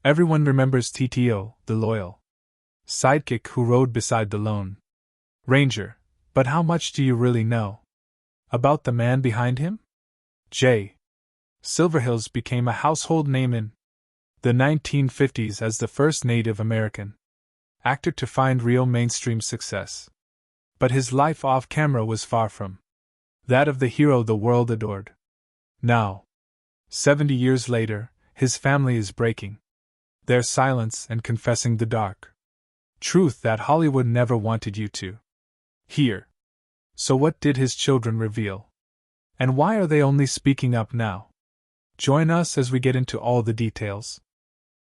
Everyone remembers TTO, the loyal sidekick who rode beside the lone ranger, but how much do you really know about the man behind him? Jay Silverheels became a household name in the 1950s as the first Native American actor to find real mainstream success. But his life off camera was far from that of the hero the world adored. Now, 70 years later, his family is breaking their silence and confessing the dark truth that Hollywood never wanted you to hear. So what did his children reveal? And why are they only speaking up now? Join us as we get into all the details.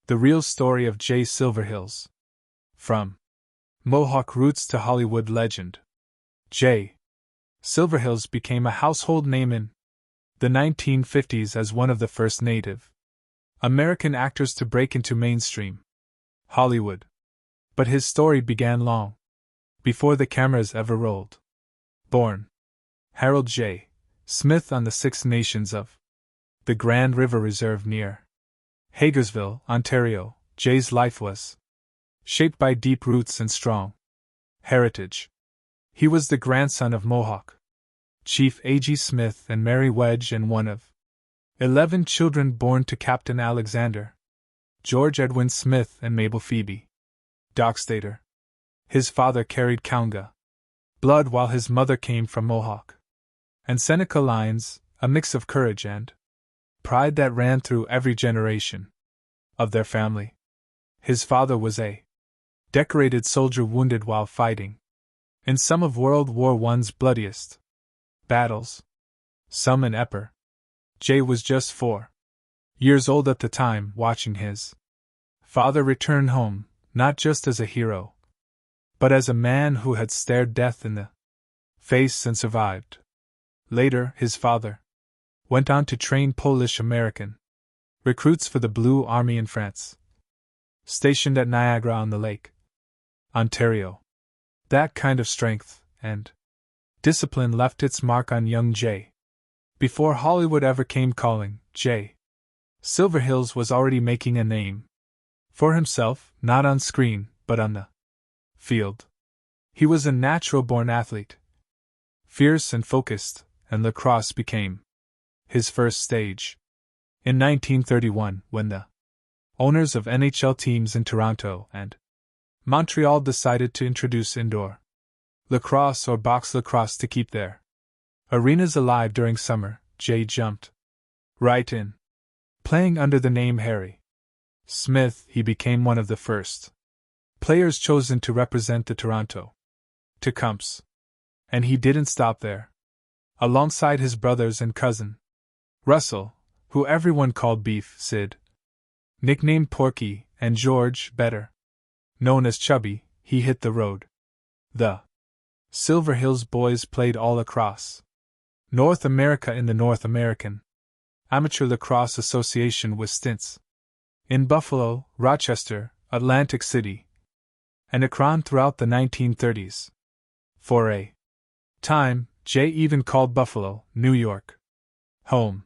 The real story of Jay Silverheels. From Mohawk roots to Hollywood legend. Jay Silverheels became a household name in the 1950s as one of the first Native American actors to break into mainstream Hollywood. But his story began long before the cameras ever rolled. Born Harold J. Smith on the Six Nations of the Grand River Reserve near Hagersville, Ontario, Jay's life was shaped by deep roots and strong heritage. He was the grandson of Mohawk Chief A.G. Smith and Mary Wedge and one of 11 children born to Captain Alexander George Edwin Smith and Mabel Phoebe Dockstader. His father carried Kaunga blood while his mother came from Mohawk and Seneca lines, a mix of courage and pride that ran through every generation of their family. His father was a decorated soldier wounded while fighting in some of World War I's bloodiest battles, some in Ypres. Jay was just 4 years old at the time, watching his father return home, not just as a hero, but as a man who had stared death in the face and survived. Later, his father went on to train Polish-American recruits for the Blue Army in France, stationed at Niagara-on-the-Lake, Ontario. That kind of strength and discipline left its mark on young Jay. Before Hollywood ever came calling, Jay Silverheels was already making a name for himself, not on screen, but on the field. He was a natural-born athlete, fierce and focused, and lacrosse became his first stage. In 1931, when the owners of NHL teams in Toronto and Montreal decided to introduce indoor lacrosse or box lacrosse to keep their arenas alive during summer, Jay jumped right in. Playing under the name Harry Smith, he became one of the first players chosen to represent the Toronto Tecumseh. And he didn't stop there. Alongside his brothers and cousin Russell, who everyone called Beef Sid, nicknamed Porky, and George, better known as Chubby, he hit the road. The Silverheels boys played all across North America in the North American Amateur Lacrosse Association with stints in Buffalo, Rochester, Atlantic City, and Akron throughout the 1930s. For a time, Jay even called Buffalo, New York, home.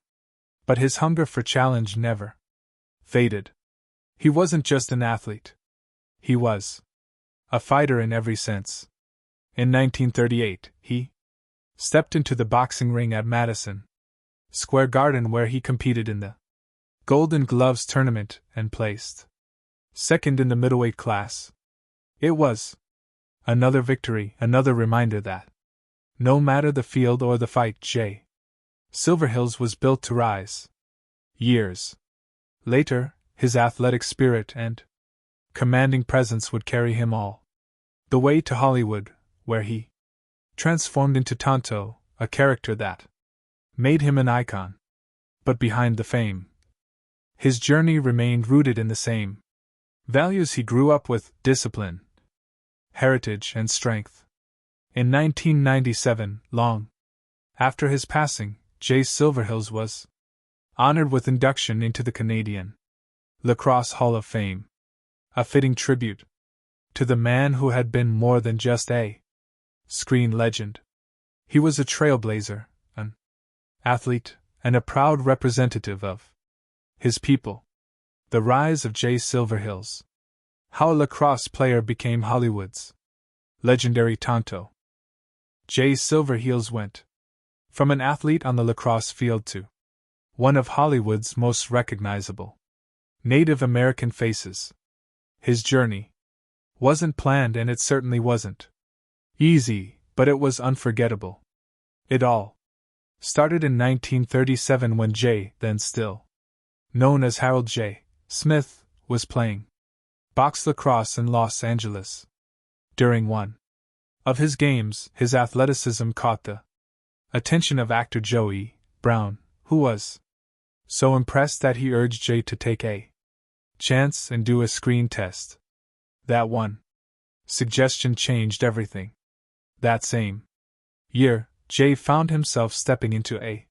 But his hunger for challenge never faded. He wasn't just an athlete. He was a fighter in every sense. In 1938, he stepped into the boxing ring at Madison Square Garden, where he competed in the Golden Gloves tournament and placed second in the middleweight class. It was another victory, another reminder that no matter the field or the fight, Jay Silverheels was built to rise. Years later, his athletic spirit and commanding presence would carry him all the way to Hollywood, where he transformed into Tonto, a character that made him an icon. But behind the fame, his journey remained rooted in the same values he grew up with: discipline, heritage, and strength. In 1997, long after his passing, Jay Silverheels was honored with induction into the Canadian Lacrosse Hall of Fame, a fitting tribute to the man who had been more than just a screen legend. He was a trailblazer, an athlete, and a proud representative of his people. The rise of Jay Silverheels. How a lacrosse player became Hollywood's legendary Tonto. Jay Silverheels went from an athlete on the lacrosse field to one of Hollywood's most recognizable Native American faces. His journey wasn't planned, and it certainly wasn't easy, but it was unforgettable. It all started in 1937 when Jay, then still known as Harold J. Smith, was playing box lacrosse in Los Angeles. During one of his games, his athleticism caught the attention of actor Joey Brown, who was so impressed that he urged Jay to take a chance and do a screen test. That one suggestion changed everything. That same year, Jay found himself stepping into a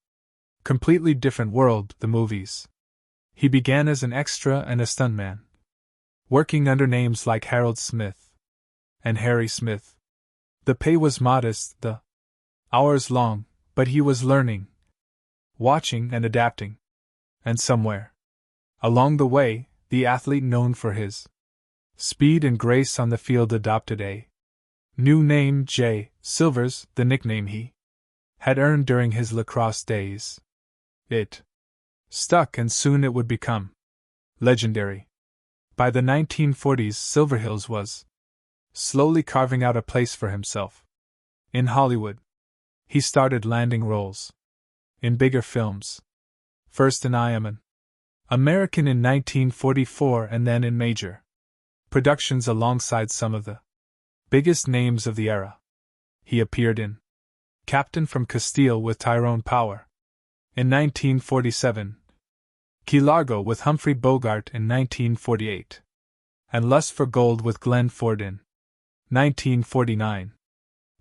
completely different world, the movies. He began as an extra and a stuntman, working under names like Harold Smith and Harry Smith. The pay was modest, the hours long, but he was learning, watching, and adapting. And somewhere along the way, the athlete known for his speed and grace on the field adopted a new name, Jay Silvers, the nickname he had earned during his lacrosse days. It stuck, and soon it would become legendary. By the 1940s, Silverheels was slowly carving out a place for himself in Hollywood. He started landing roles in bigger films, first in I Am an American in 1944 and then in major productions alongside some of the biggest names of the era. He appeared in Captain from Castile with Tyrone Power in 1947, Key Largo with Humphrey Bogart in 1948, and Lust for Gold with Glenn Ford in 1949.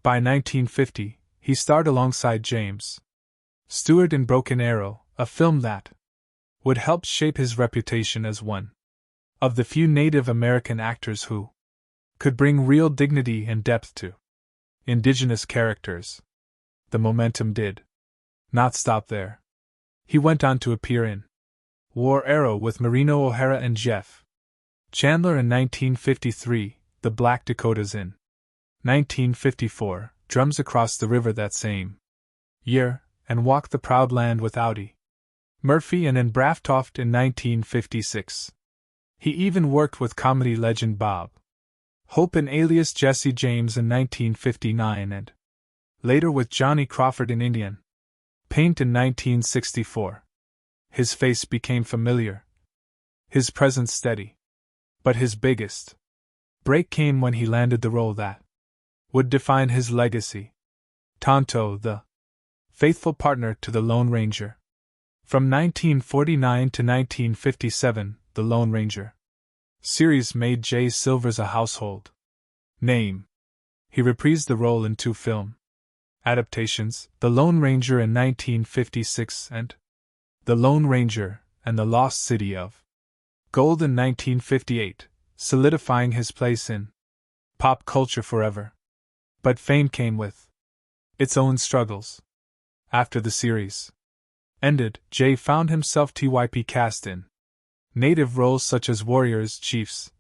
By 1950, he starred alongside James Stewart in Broken Arrow, a film that would help shape his reputation as one of the few Native American actors who could bring real dignity and depth to indigenous characters. The momentum did not stop there. He went on to appear in War Arrow with Marino O'Hara and Jeff Chandler in 1953, The Black Dakotas in 1954, Drums Across the River that same year, and Walk the Proud Land with Audie Murphy and in Braftoft in 1956. He even worked with comedy legend Bob Hope in Alias Jesse James in 1959 and later with Johnny Crawford in Indian Paint in 1964. His face became familiar, his presence steady. But his biggest break came when he landed the role that would define his legacy: Tonto, the faithful partner to the Lone Ranger. From 1949 to 1957, the Lone Ranger series made Jay Silvers a household name. He reprised the role in two film adaptations, The Lone Ranger in 1956 and The Lone Ranger and the Lost City of Gold in 1958, solidifying his place in pop culture forever. But fame came with its own struggles. After the series ended, Jay found himself TYP cast in native roles such as warriors, chiefs,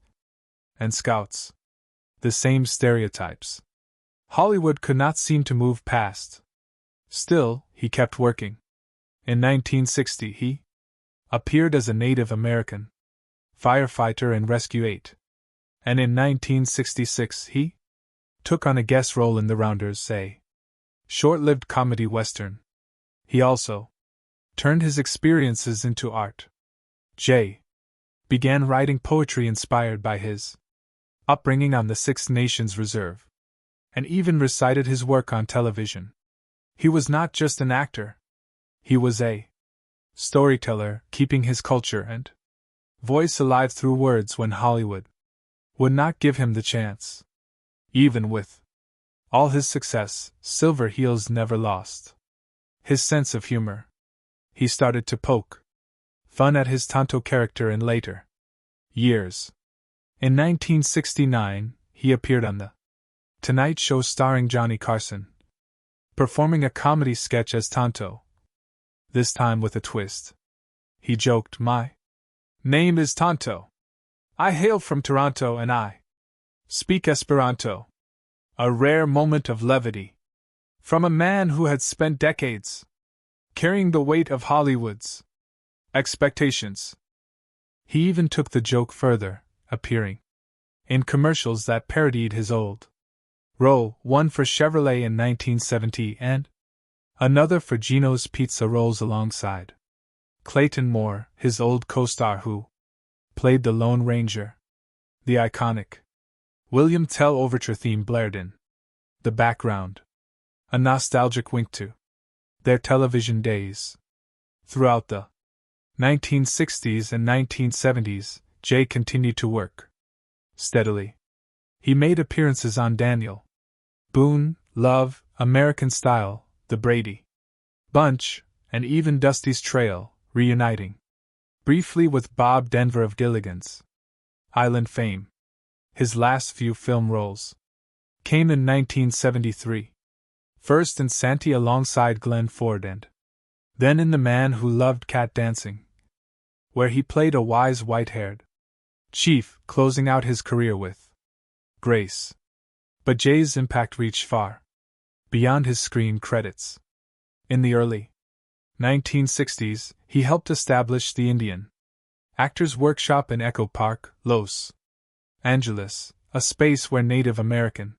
and scouts. The same stereotypes Hollywood could not seem to move past. Still, he kept working. In 1960, he appeared as a Native American firefighter in Rescue 8. And in 1966, he took on a guest role in The Rounders, a short-lived comedy western. He also turned his experiences into art. Jay began writing poetry inspired by his upbringing on the Six Nations Reserve, and even recited his work on television. He was not just an actor. He was a storyteller, keeping his culture and voice alive through words when Hollywood would not give him the chance. Even with all his success, Silverheels never lost his sense of humor. He started to poke fun at his Tonto character in later years. In 1969, he appeared on The Tonight Show starring Johnny Carson, performing a comedy sketch as Tonto, this time with a twist. He joked, "My Name is Tonto. I hail from Toronto and I speak Esperanto. A rare moment of levity. From a man who had spent decades carrying the weight of Hollywood's expectations. He even took the joke further, appearing in commercials that parodied his old role, one for Chevrolet in 1970 and another for Gino's Pizza Rolls alongside Clayton Moore, his old co-star who played the Lone Ranger. The iconic William Tell Overture theme blared in the background, a nostalgic wink to their television days. Throughout the 1960s and 1970s, Jay continued to work steadily. He made appearances on Daniel Boone, Love, American Style, The Brady Bunch, and even Dusty's Trail, reuniting briefly with Bob Denver of Gilligan's Island fame. His last few film roles came in 1973. First in Santee alongside Glenn Ford and then in The Man Who Loved Cat Dancing, where he played a wise white-haired chief, closing out his career with grace. But Jay's impact reached far beyond his screen credits. In the early 1960s, he helped establish the Indian Actors Workshop in Echo Park, Los Angeles, a space where Native American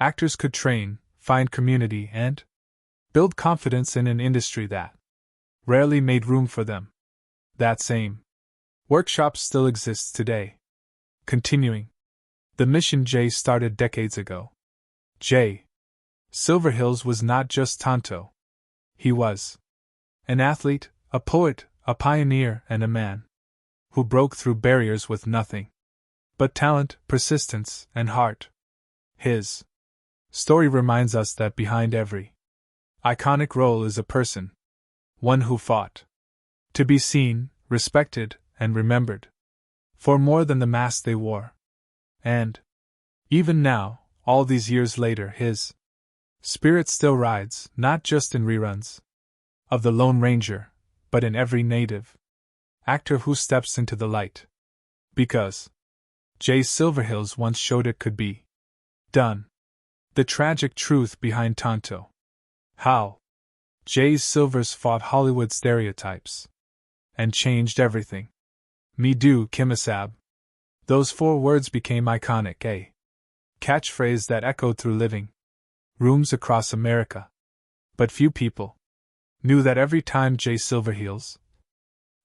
actors could train, find community, and build confidence in an industry that rarely made room for them. That same workshop still exists today, continuing the mission Jay started decades ago. Jay Silverheels was not just Tonto. He was an athlete, a poet, a pioneer, and a man who broke through barriers with nothing but talent, persistence, and heart. His story reminds us that behind every iconic role is a person, one who fought to be seen, respected, and remembered for more than the mask they wore. And even now, all these years later, his spirit still rides, not just in reruns of The Lone Ranger, but in every native actor who steps into the light. Because Jay Silverheels once showed it could be done. The tragic truth behind Tonto. How Jay Silvers fought Hollywood stereotypes and changed everything. Me do, Kimisab. Those 4 words became iconic, a catchphrase that echoed through living rooms across America. But few people knew that every time Jay Silverheels,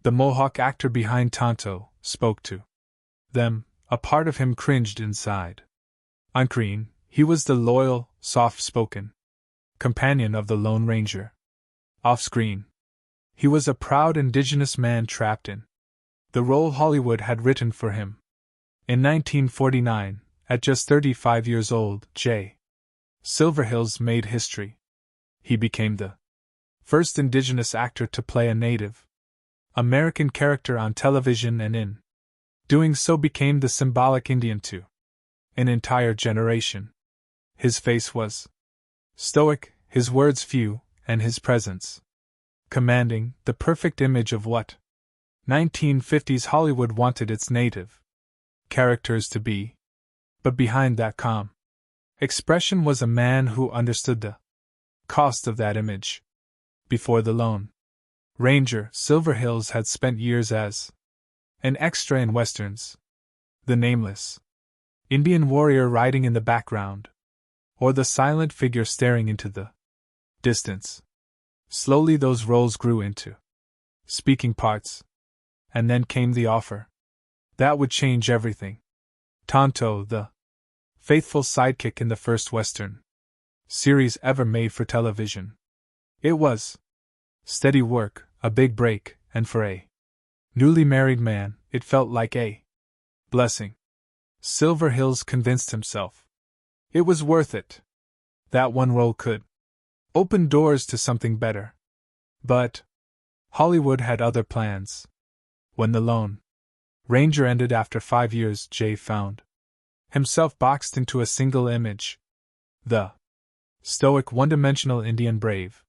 the Mohawk actor behind Tonto, spoke to them, a part of him cringed inside. On screen, he was the loyal, soft-spoken companion of the Lone Ranger. Off-screen, he was a proud indigenous man trapped in the role Hollywood had written for him. In 1949, at just 35 years old, Jay Silverheels made history. He became the first indigenous actor to play a Native American character on television, and in doing so became the symbolic Indian to an entire generation. His face was stoic, his words few, and his presence commanding, the perfect image of what 1950s Hollywood wanted its native characters to be. But behind that calm expression was a man who understood the cost of that image. Before the Lone Ranger, Silverheels had spent years as an extra in westerns. The nameless Indian warrior riding in the background, or the silent figure staring into the distance. Slowly those roles grew into speaking parts. And then came the offer that would change everything. Tonto, the faithful sidekick in the first Western series ever made for television. It was steady work, a big break, and for a newly married man, it felt like a blessing. Silverheels convinced himself it was worth it. That one role could open doors to something better. But Hollywood had other plans. When The Lone Ranger ended after 5 years, Jay found himself boxed into a single image. The stoic, one-dimensional Indian brave.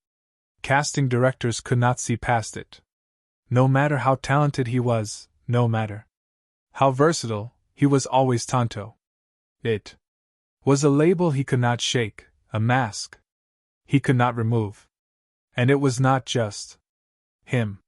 Casting directors could not see past it. No matter how talented he was, no matter how versatile, he was always Tonto. It was a label he could not shake, a mask he could not remove. And it was not just him.